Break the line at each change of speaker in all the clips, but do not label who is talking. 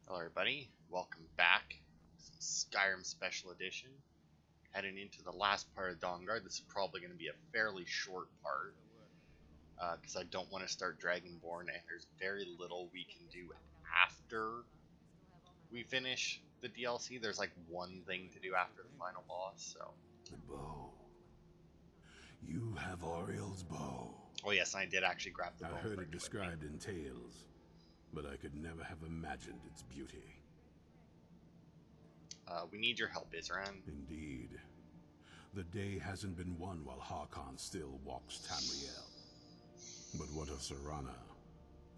Hello everybody, welcome back. Skyrim Special Edition. Heading into the last part of Dawnguard. This is probably going to be a fairly short part, because I don't want to start Dragonborn, and there's very little we can do after we finish the DLC. There's like one thing to do after the final boss, so...
The bow. You have Auriel's bow.
Oh yes, and I did actually grab the bow.
I heard it described in tales, but I could never have imagined its beauty.
We need your help, Isran.
Indeed. The day hasn't been won while Harkon still walks Tamriel. But what of Serana?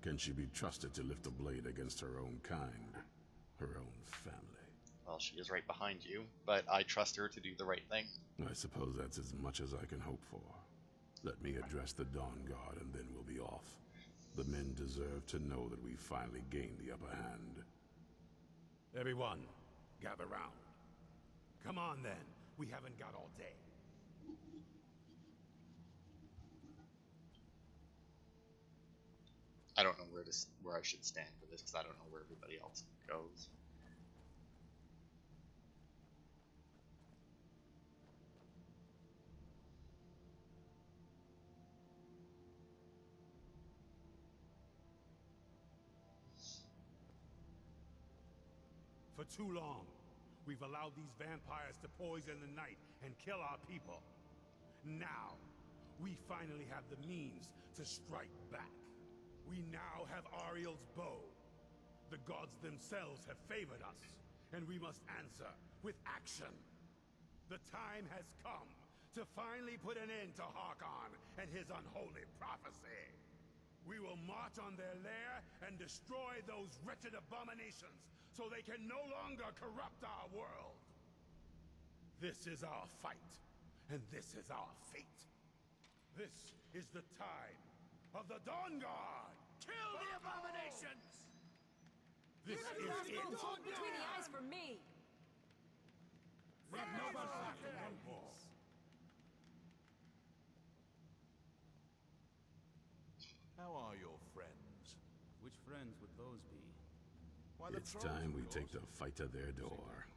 Can she be trusted to lift a blade against her own kind? Her own family?
Well, she is right behind you, but I trust her to do the right thing.
I suppose that's as much as I can hope for. Let me address the Dawnguard and then we'll be off. The men deserve to know that we finally gained the upper hand. Everyone, gather round. Come on then, we haven't got all day.
I don't know where I should stand for this because I don't know where everybody else goes.
For too long, we've allowed these vampires to poison the night and kill our people. Now, we finally have the means to strike back. We now have Auriel's bow. The gods themselves have favored us, and we must answer with action. The time has come to finally put an end to Harkon and his unholy prophecy. We will march on their lair and destroy those wretched abominations so they can no longer corrupt our world. This is our fight, and this is our fate. This is the time of the Dawnguard. Kill the abominations! This is it.
Between the eyes for me.
Let nobody one more.
How are your friends?
Which friends would those be?
Why,
It's time we take the fight to their door.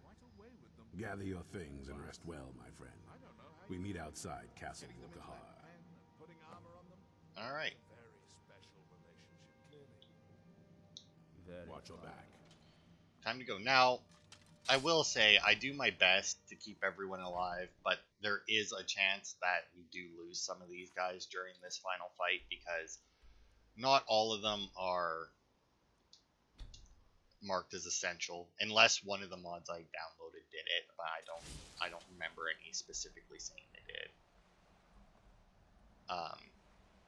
Gather your things and rest well, my friend. We meet outside Castle Wilkahar.
Alright.
Very special relationship, clearly.
Watch your back.
Time to go. Now, I will say, I do my best to keep everyone alive, but there is a chance that we do lose some of these guys during this final fight, because not all of them are marked as essential, unless one of the mods I downloaded did it, but I don't remember any specifically saying they did.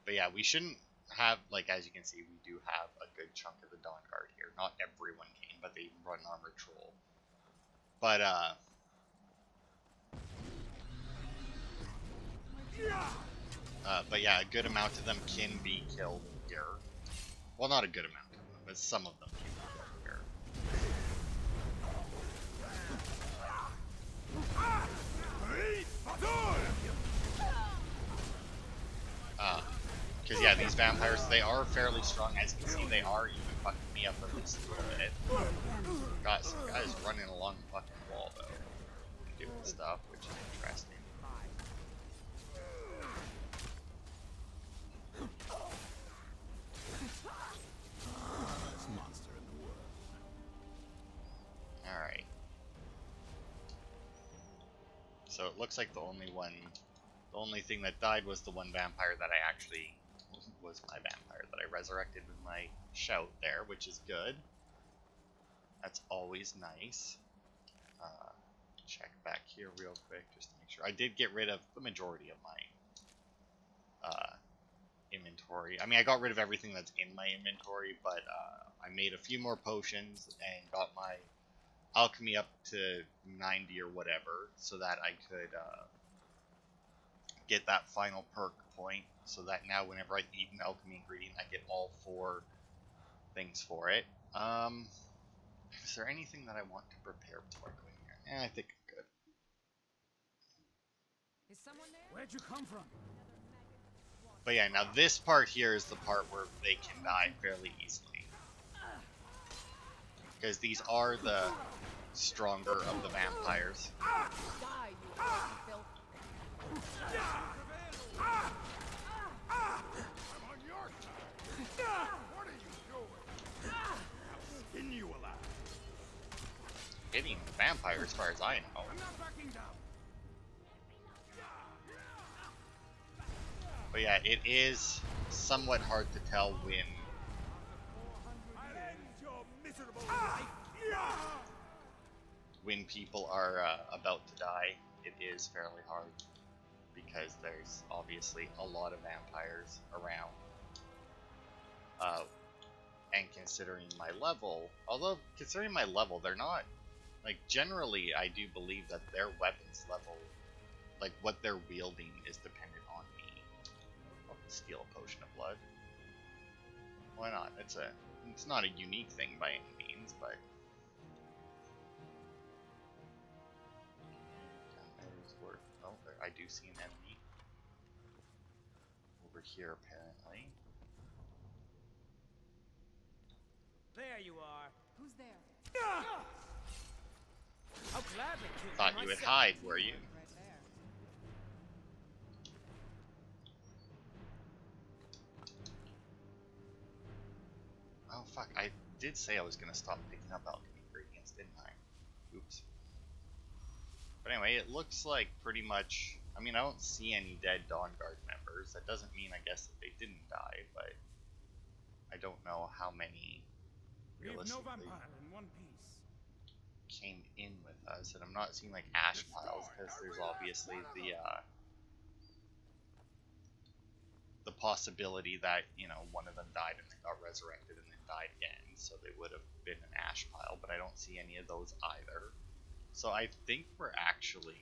But yeah, we shouldn't have, like, as you can see, we do have a good chunk of the Dawnguard here. Not everyone came, but they run Armored Troll. But yeah, a good amount of them can be killed here. Well, not a good amount of them, but some of them can be killed here. Because yeah, these vampires, they are fairly strong. As you can see, they are even fucking me up at least a little bit. Got some guys running along the fucking wall though, doing stuff, which is interesting.
Best monster in the world.
Alright. So it looks like the only thing that died was the one vampire that I actually was my vampire that I resurrected with my shout there, which is good. That's always nice. Check back here real quick just to make sure. I did get rid of the majority of my inventory. I mean, I got rid of everything that's in my inventory, but I made a few more potions and got my alchemy up to 90 or whatever, so that I could get that final perk point, so that now whenever I eat an alchemy ingredient, I get all 4 things for it. Is there anything that I want to prepare before I go in here? I think I'm good.
Is someone there?
Where'd you come from?
But yeah, now this part here is the part where they can die fairly easily. because these are the stronger of the vampires.
Die, you filthy filth.
I'm on your side. What are you doing? I'll skin you alive.
Hitting the vampire, as far as I know.
I'm not backing down.
But yeah, it is somewhat hard to tell when
I'll end your miserable life.
when people are about to die. It is fairly hard because there's obviously a lot of vampires around. And considering my level, although considering my level, they're not, like, generally I do believe that their weapons level, like what they're wielding, is dependent on me. I'll steal a potion of blood. Why not? It's not a unique thing by any means, but oh, there, I do see an enemy over here apparently.
There you are.
Who's there?
I'll gladly kill you
Thought you would
myself.
hide, were you?
Right there.
Oh fuck, I did say I was gonna stop picking up alchemy ingredients, didn't I? Oops. But anyway, it looks like pretty much, I mean, I don't see any dead Dawnguard members. That doesn't mean, I guess, that they didn't die, but I don't know how many
We have no
realistically
vampire in one piece.
came in with us, and I'm not seeing like ash piles because there's obviously the possibility that, you know, one of them died and then got resurrected and then died again, so they would have been an ash pile, but I don't see any of those either. So I think we're actually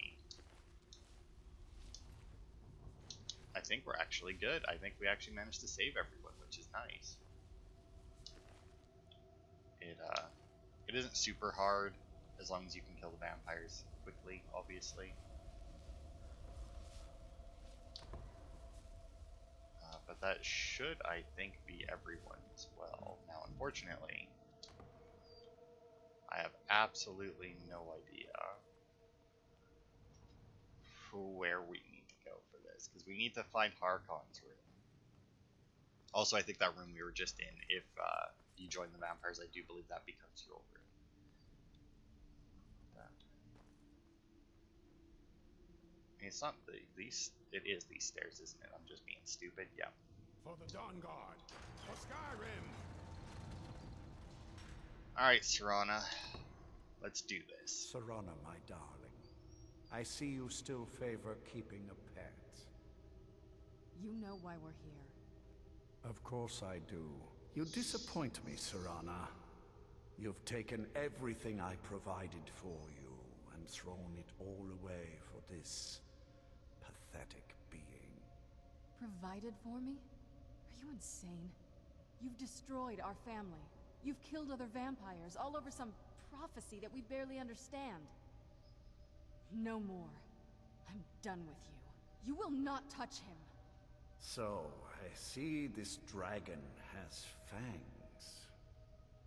good. I think we actually managed to save everyone, which is nice. It isn't super hard as long as you can kill the vampires quickly, obviously. But that should, I think, be everyone as well. Now, unfortunately, I have absolutely no idea where we need to go for this, because we need to find Harkon's room. Also, I think that room we were just in, if you join the vampires, I do believe that becomes your room. It's not these. It is these stairs, isn't it? I'm just being stupid. Yeah.
For the Dawnguard. For Skyrim.
All right, Serana. Let's do this.
Serana, my darling, I see you still favor keeping a pet.
You know why we're here.
Of course I do. You disappoint me, Serana. You've taken everything I provided for you and thrown it all away for this pathetic being.
Provided for me? Are you insane? You've destroyed our family. You've killed other vampires, all over some prophecy that we barely understand. No more. I'm done with you. You will not touch him.
So, I see this dragon has fangs.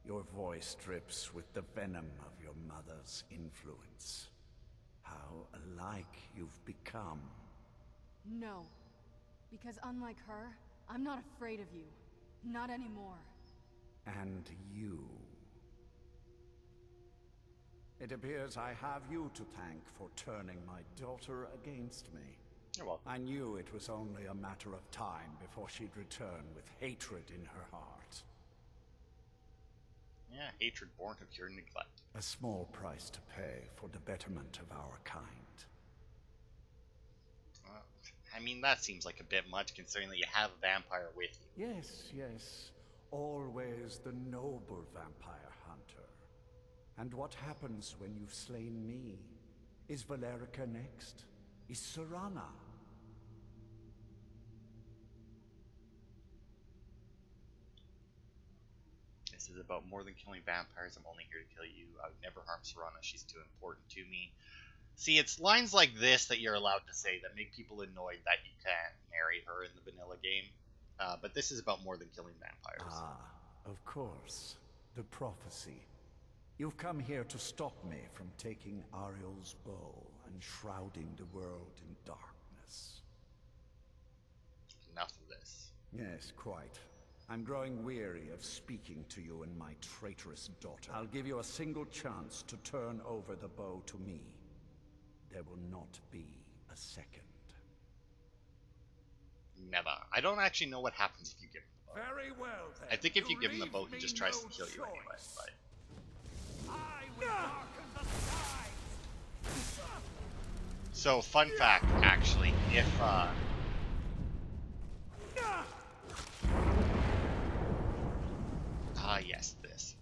Your voice drips with the venom of your mother's influence. How alike you've become.
No. Because unlike her, I'm not afraid of you. Not anymore.
And you. It appears I have you to thank for turning my daughter against me.
You're welcome.
I knew it was only a matter of time before she'd return with hatred in her heart.
Yeah, hatred born of your neglect.
A small price to pay for the betterment of our kind.
I mean, that seems like a bit much considering that you have a vampire with you.
Yes, yes. Always the noble vampire hunter. And what happens when you've slain me? Is Valerica next? Is Serana?
This is about more than killing vampires. I'm only here to kill you. I would never harm Serana. She's too important to me. See, it's lines like this that you're allowed to say that make people annoyed that you can't marry her in the vanilla game. But this is about more than killing vampires.
Ah, of course. The prophecy. You've come here to stop me from taking Auriel's bow and shrouding the world in darkness.
Enough of this.
Yes, quite. I'm growing weary of speaking to you and my traitorous daughter. I'll give you a single chance to turn over the bow to me. There will not be a second.
Never. I don't actually know what happens if you give him the bow.
Very well, then.
I think if you give him the
leave
bow, he
me
just tries
no
to kill you anyway.
choice.
But
I will darken the skies.
so, fun fact, actually, if yes, this,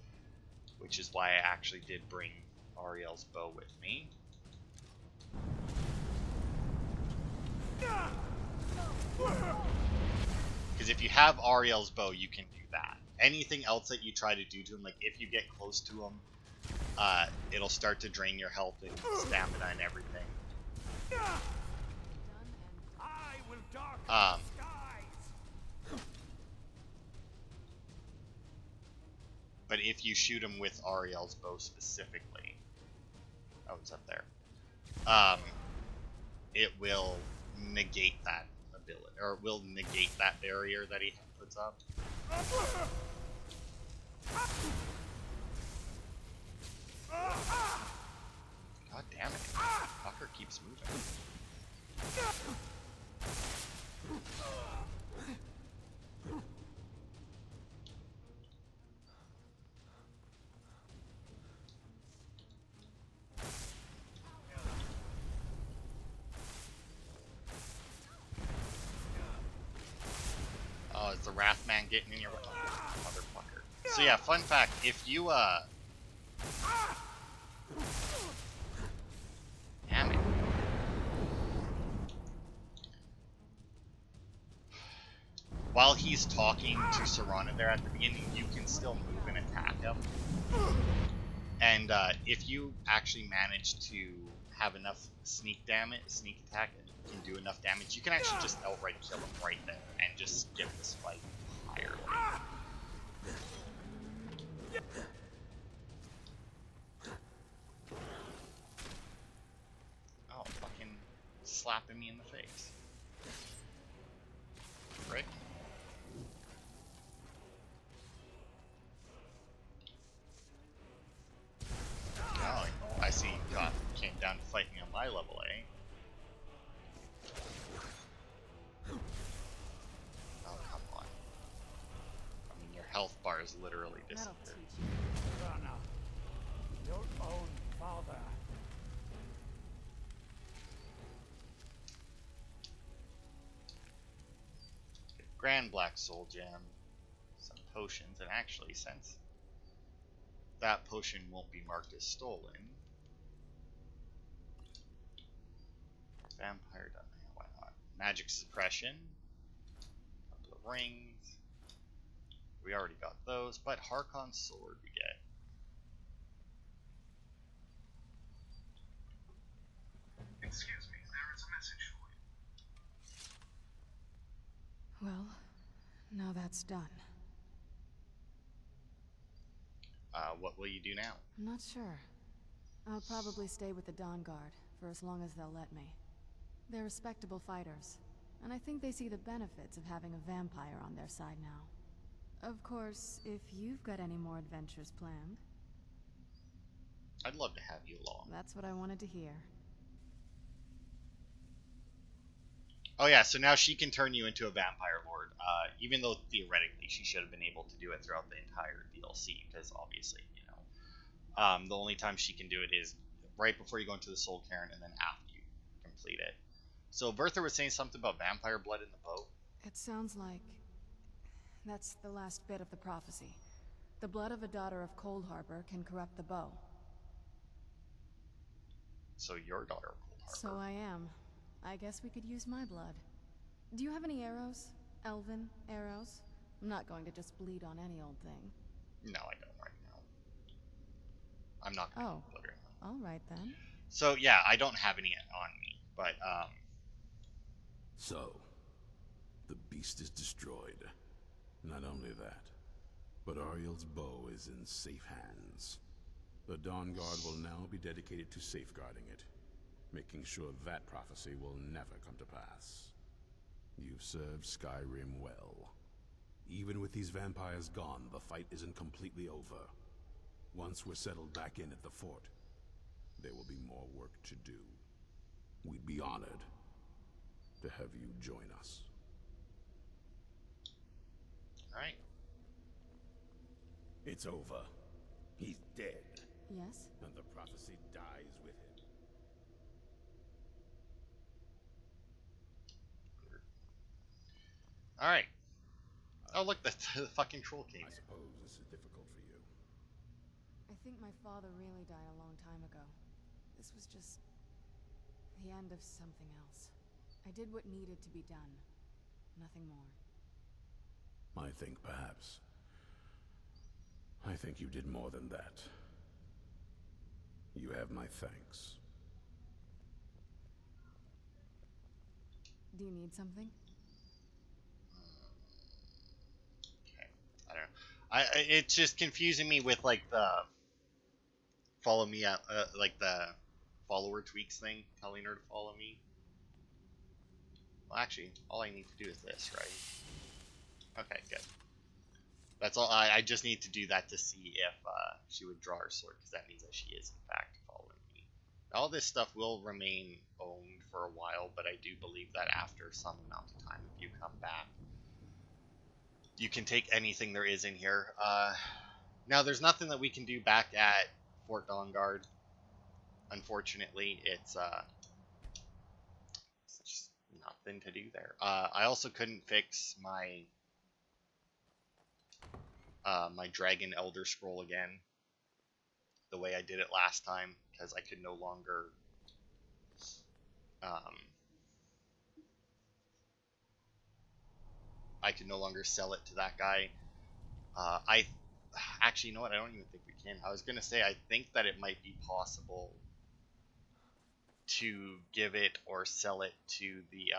which is why I actually did bring Auriel's bow with me. Because if you have Auriel's bow, you can do that. Anything else that you try to do to him, like if you get close to him, it'll start to drain your health and stamina and everything.
I will darken
Um,
the skies.
But if you shoot him with Auriel's bow specifically, oh, it's up there. It will negate that ability, or it will negate that barrier that he puts up. God damn it! Fucker keeps moving. Oh, is the Wrathman getting in your way? Oh, motherfucker. So yeah, fun fact, if you, damn it. While he's talking to Serana there at the beginning, you can still move and attack him. And, if you actually manage to have enough sneak attack, and can do enough damage, you can actually just outright kill him right there and just skip this fight entirely. Oh, fucking slapping me in the face. Frick. Oh, I see. God, came down to fight me on my level, eh? Oh, come on. I mean, your health bar is literally
That'll
disappeared.
teach you.
Rana, your own father.
Grand Black Soul Gem, some potions, and actually, since that potion won't be marked as stolen, Vampire, why not? Magic Suppression, couple of rings, we already got those, but Harkon's sword we get.
Excuse me, there is a message for you.
Well, now that's done.
What will you do now?
I'm not sure. I'll probably stay with the Dawnguard for as long as they'll let me. They're respectable fighters, and I think they see the benefits of having a vampire on their side now. Of course, if you've got any more adventures planned.
I'd love to have you along.
That's what I wanted to hear.
Oh yeah, so now she can turn you into a vampire lord, even though theoretically she should have been able to do it throughout the entire DLC, because obviously, you know, the only time she can do it is right before you go into the Soul Cairn and then after you complete it. So Bertha was saying something about vampire blood in the boat.
It sounds like that's the last bit of the prophecy. The blood of a daughter of Cold Harbor can corrupt the bow.
So your daughter of Cold Harbor.
So I am. I guess we could use my blood. Do you have any arrows? Elven arrows? I'm not going to just bleed on any old thing.
No, I don't right now. I'm not going to
Oh,
blood right now.
all right then.
So yeah, I don't have any on me, but
So, the beast is destroyed. Not only that, but Auriel's bow is in safe hands. The Dawnguard will now be dedicated to safeguarding it, making sure that prophecy will never come to pass. You've served Skyrim well. Even with these vampires gone, the fight isn't completely over. Once we're settled back in at the fort, there will be more work to do. We'd be honored to have you join us.
Alright.
It's over. He's dead,
Yes?
and the prophecy dies with him.
Alright. Oh, look, the fucking troll king.
I suppose this is difficult for you.
I think my father really died a long time ago. This was just the end of something else. I did what needed to be done. Nothing more.
I think perhaps. I think you did more than that. You have my thanks.
Do you need something?
Okay. I don't know. It's just confusing me with like the follow me out, like the follower tweaks thing, telling her to follow me. Well, actually, all I need to do is this, right? Okay, good. That's all. I just need to do that to see if she would draw her sword, because that means that she is in fact following me. All this stuff will remain owned for a while, but I do believe that after some amount of time, if you come back, you can take anything there is in here. Now, there's nothing that we can do back at Fort Dawnguard. Unfortunately, it's just nothing to do there. I also couldn't fix my my Dragon Elder Scroll again the way I did it last time, because I could no longer sell it to that guy. I actually, you know what? I don't even think we can. I was gonna say I think that it might be possible to give it or sell it to the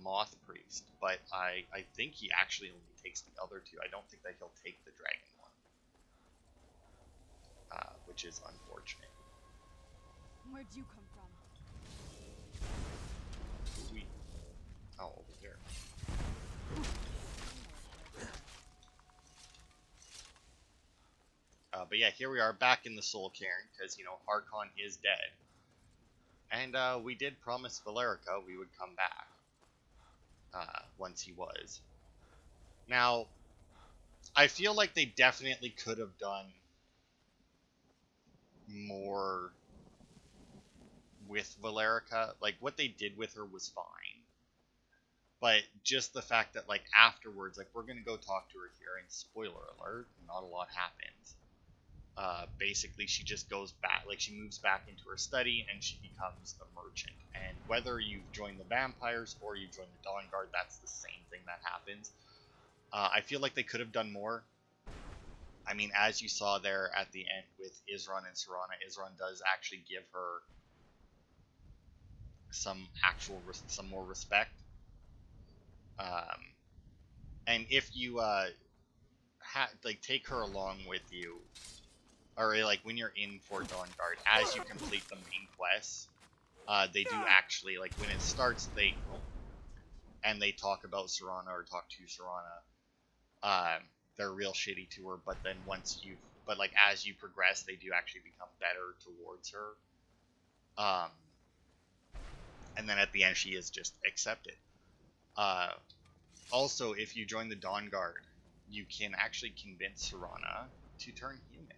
Moth Priest, but I think he actually only takes the other two. I don't think that he'll take the dragon one, which is unfortunate.
Where'd you come from?
Oh, over here. But yeah, here we are back in the Soul Cairn, because, you know, Harkon is dead. And we did promise Valerica we would come back once he was. Now, I feel like they definitely could have done more with Valerica. Like, what they did with her was fine. But just the fact that, like, afterwards, like, we're going to go talk to her here, and spoiler alert, not a lot happens. Basically, she just goes back, like, she moves back into her study, and she becomes a merchant. And whether you've joined the vampires or you joined the Dawnguard, that's the same thing that happens. I feel like they could have done more. I mean, as you saw there at the end with Isran and Serana, Isran does actually give her some more respect. And if you like take her along with you, or like when you're in Fort Dawnguard, as you complete the main quests, they do actually, like, when it starts, they talk about Serana or talk to Serana. They're real shitty to her, but then like as you progress, they do actually become better towards her. And then at the end, she is just accepted. Also, if you join the Dawnguard, you can actually convince Serana to turn human.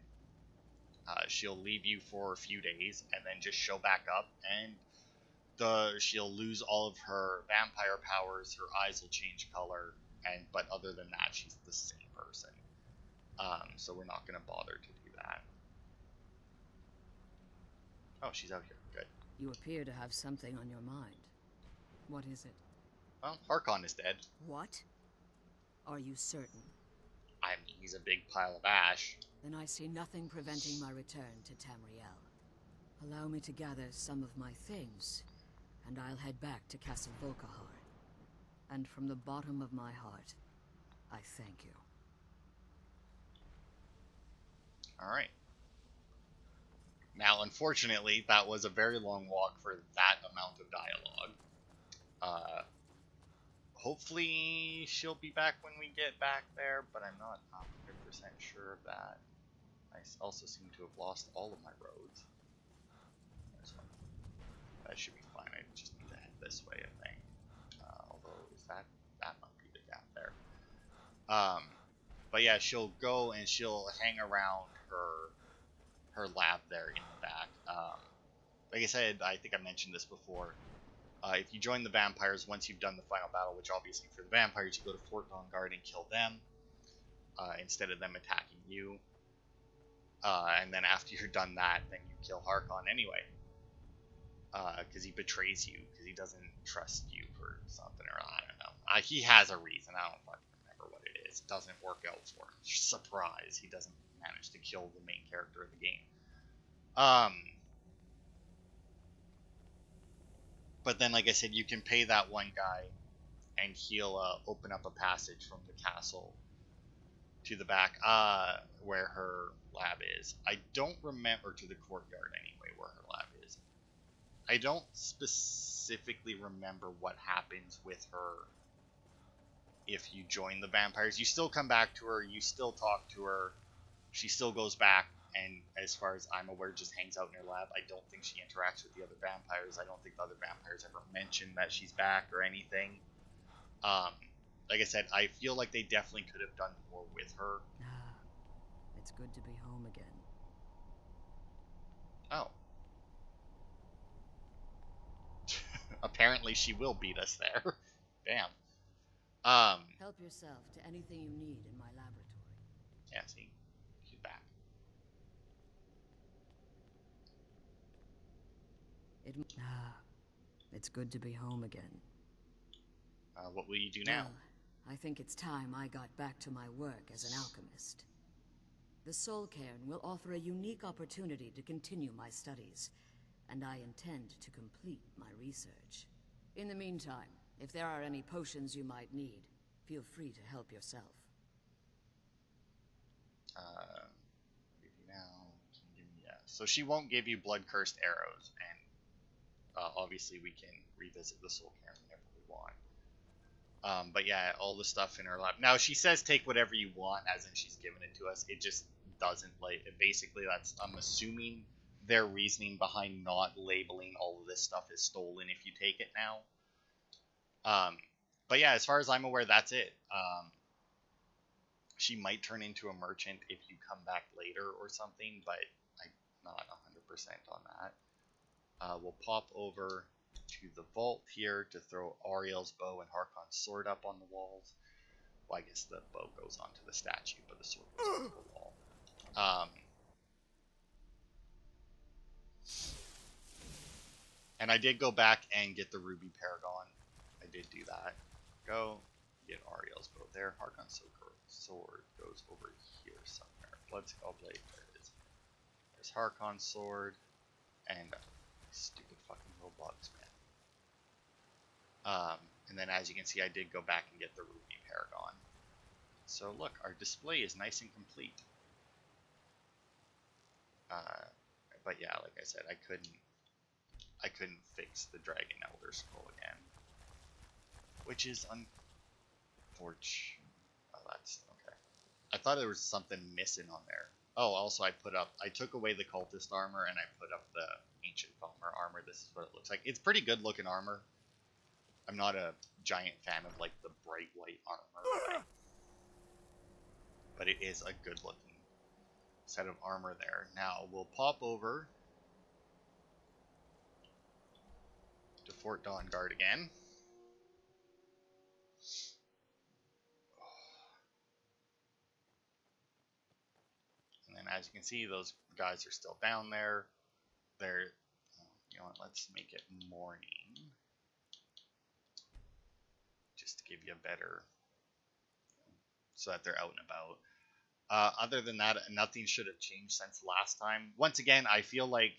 She'll leave you for a few days and then just show back up, and she'll lose all of her vampire powers. Her eyes will change color, but other than that, she's the same person. So we're not going to bother to do that. Oh, she's out here. Good.
You appear to have something on your mind. What is it?
Well, Harkon is dead.
What? Are you certain?
I mean, he's a big pile of ash.
Then I see nothing preventing my return to Tamriel. Allow me to gather some of my things, and I'll head back to Castle Volkahar. And from the bottom of my heart, I thank you.
Alright. Now, unfortunately, that was a very long walk for that amount of dialogue. Hopefully she'll be back when we get back there, but I'm not 100% sure of that. I also seem to have lost all of my roads. That should be fine. I just need to head this way, I think. Although, is that might be the gap there. But yeah, she'll go and she'll hang around her lab there in the back. Like I said, I think I mentioned this before. If you join the vampires, once you've done the final battle, which obviously for the vampires, you go to Fort Dawnguard and kill them instead of them attacking you. And then after you're done that, then you kill Harkon anyway. Because he betrays you, because he doesn't trust you for something, or I don't know. He has a reason. I don't fucking remember what it is. It doesn't work out for him. Surprise, he doesn't manage to kill the main character of the game. But then, like I said, you can pay that one guy, and he'll open up a passage from the castle to the back, where her lab is. I don't remember, to the courtyard anyway, where her lab is. I don't specifically remember what happens with her if you join the vampires. You still come back to her, you still talk to her, she still goes back, and as far as I'm aware, just hangs out in her lab. I don't think she interacts with the other vampires. I don't think the other vampires ever mention that she's back or anything. Like I said, I feel like they definitely could have done more with her.
It's good to be home again.
Oh. Apparently she will beat us there. Damn.
Help yourself to anything you need in my laboratory.
Yeah, see? She's back.
It's good to be home again.
What will you do now?
Well, I think it's time I got back to my work as an alchemist. The Soul Cairn will offer a unique opportunity to continue my studies, and I intend to complete my research. In the meantime, if there are any potions you might need, feel free to help yourself.
So she won't give you blood-cursed arrows, and obviously we can revisit the Soul Cairn whenever we want. But yeah, all the stuff in her lab. Now, she says take whatever you want, as in she's given it to us. It just doesn't, like, basically that's, I'm assuming, their reasoning behind not labeling all of this stuff as stolen if you take it now. But yeah, as far as I'm aware, that's it. She might turn into a merchant if you come back later or something, but I'm not 100% on that. We'll pop over to the vault here to throw Auriel's bow and Harkon's sword up on the walls. Well, I guess the bow goes onto the statue, but the sword goes onto the wall. And I did go back and get the Ruby Paragon. I did do that. Go get Auriel's bow there. Harkon's sword goes over here somewhere. Blood Skull Blade, there it is. There's Harkon's sword, and stupid fucking Roblox, man. And then as you can see, I did go back and get the Ruby Paragon. So look, our display is nice and complete. But yeah, like I said, I couldn't fix the Dragon Elder Scroll again, which is unfortunate. Oh, that's okay. I thought there was something missing on there. Oh, also I took away the cultist armor and I put up the ancient Falmer armor. This is what it looks like. It's pretty good looking armor. I'm not a giant fan of like the bright white armor, but it is a good looking set of armor there. Now we'll pop over to Fort Dawnguard again. And then as you can see, those guys are still down there. They're, you know what, let's make it morning. Just to give you a better, so that they're out and about. Other than that, nothing should have changed since last time. Once again, I feel like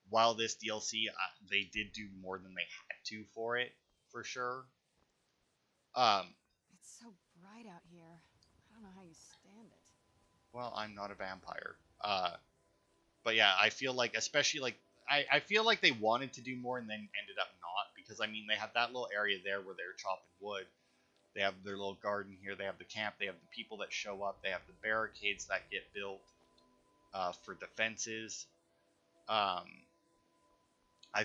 while this DLC, they did do more than they had to for it, for sure.
It's so bright out here. I don't know how you stand it.
Well, I'm not a vampire. But But yeah, I feel like, especially like, I feel like they wanted to do more and then ended up not, because I mean, they have that little area there where they're chopping wood. They have their little garden here. They have the camp. They have the people that show up. They have the barricades that get built for defenses. I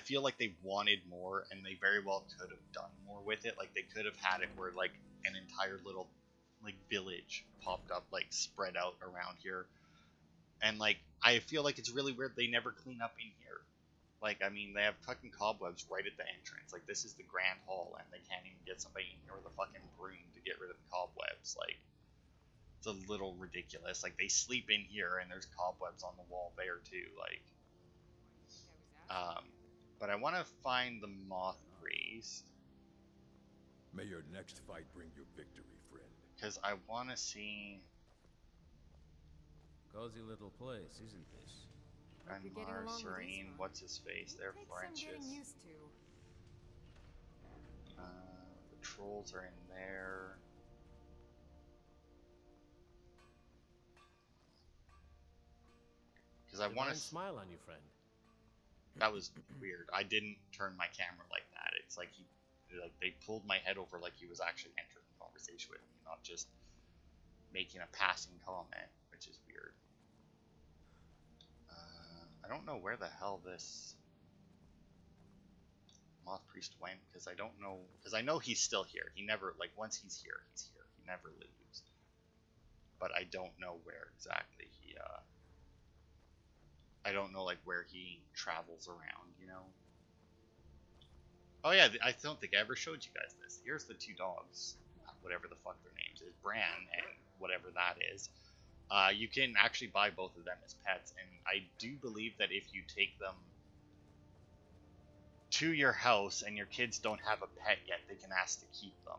feel like they wanted more, and they very well could have done more with it. Like, they could have had it where, like, an entire little, like, village popped up, like, spread out around here. And, like, I feel like it's really weird they never clean up in here. Like, I mean, they have fucking cobwebs right at the entrance. Like, this is the Grand Hall, and they can't even get somebody in here with a fucking broom to get rid of the cobwebs. Like, it's a little ridiculous. Like, they sleep in here, and there's cobwebs on the wall there, too. Like, but I want to find the Moth Priest.
May your next fight bring you victory, friend.
Because I want to see...
Cozy little place, isn't this?
Anmar, Serene, what's his face? They're Frenches. The trolls are in there. Because I want to
smile on you, friend.
That was weird. I didn't turn my camera like that. It's like they pulled my head over like he was actually entering the conversation with me, not just making a passing comment, which is weird. I don't know where the hell this Moth Priest went, because I don't know, because I know he's still here. He never, like, once he's here, he's here. He never leaves. But I don't know where exactly he, I don't know, like, where he travels around, you know? Oh yeah, I don't think I ever showed you guys this. Here's the two dogs, whatever the fuck their names is, Bran and whatever that is. You can actually buy both of them as pets, and I do believe that if you take them to your house and your kids don't have a pet yet, they can ask to keep them.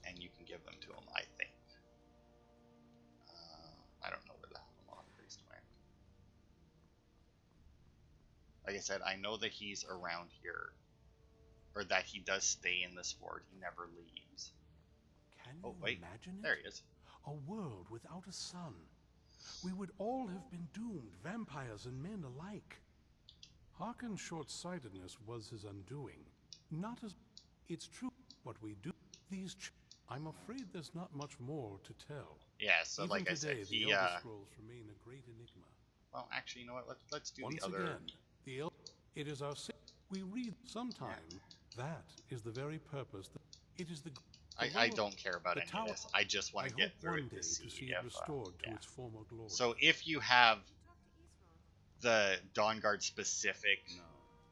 And you can give them to them, I think. I don't know where the hell the Moth Priest went. Like I said, I know that he's around here, or that he does stay in this fort. He never leaves.
Can
you
imagine it?
There he is.
A world without a sun. We would all have been doomed, vampires and men alike.
Harkon's short-sightedness was his undoing. Not as... It's true what we do. I'm afraid there's not much more to tell.
Yeah, so
Even
like I
today,
said, he...
the Elder Scrolls remain a great enigma.
Well, actually, you know what? Let's do
Once
the other...
again, it is our... We read sometime.
Yeah.
That is the very purpose. It is the...
I don't care about any of this. I just want to get through it to see
it restored to its former glory.
So if you have the Dawnguard specific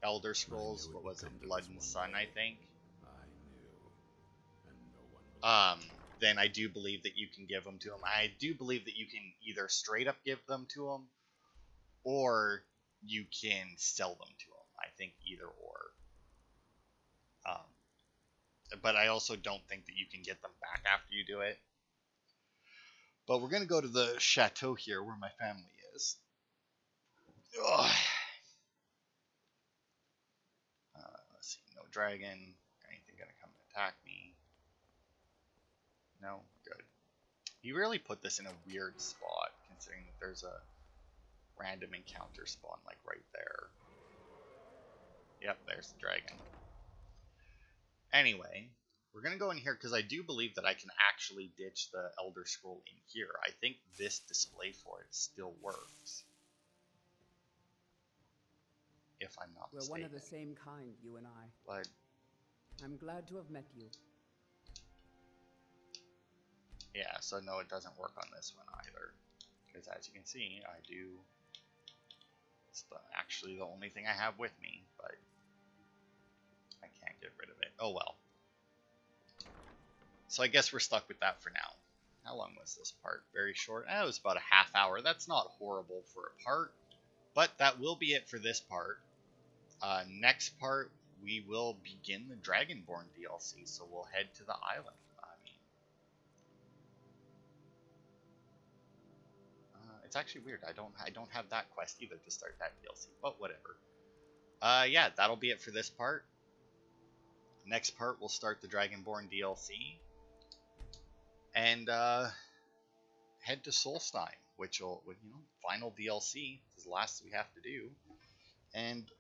Elder Scrolls, what was it, Blood and Sun, I think. Then I do believe that you can give them to them. I do believe that you can either straight up give them to them, or you can sell them to them. I think either or. But I also don't think that you can get them back after you do it. But we're going to go to the chateau here where my family is. Ugh. Let's see. No dragon. Anything going to come and attack me? No? Good. You really put this in a weird spot, considering that there's a random encounter spawn, like, right there. Yep, there's the dragon. Anyway, we're going to go in here because I do believe that I can actually ditch the Elder Scroll in here. I think this display for it still works. If I'm not mistaken.
We're one of the same kind, you and I.
But
I'm glad to have met you.
yeah, so no, it doesn't work on this one either. Because as you can see, I do... It's actually the only thing I have with me, but... I can't get rid of it. Oh well. So I guess we're stuck with that for now. How long was this part? Very short. It was about a half hour. That's not horrible for a part. But that will be it for this part. Next part, we will begin the Dragonborn DLC. So we'll head to the island. It's actually weird. I don't have that quest either to start that DLC. But whatever. Yeah, that'll be it for this part. Next part, we'll start the Dragonborn DLC. And head to Solstheim. which will, final DLC is the last we have to do, and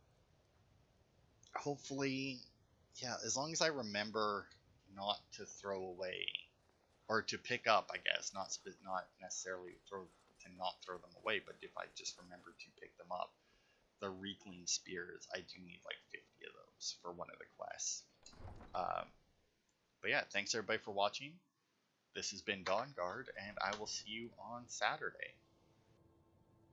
hopefully, yeah, as long as I remember not to throw away, or to pick up, I guess, not necessarily not throw them away, but if I just remember to pick them up, the Reekling Spears, I do need like 50 of those for one of the quests. But yeah, thanks everybody for watching. This has been Dawnguard, and I will see you on Saturday.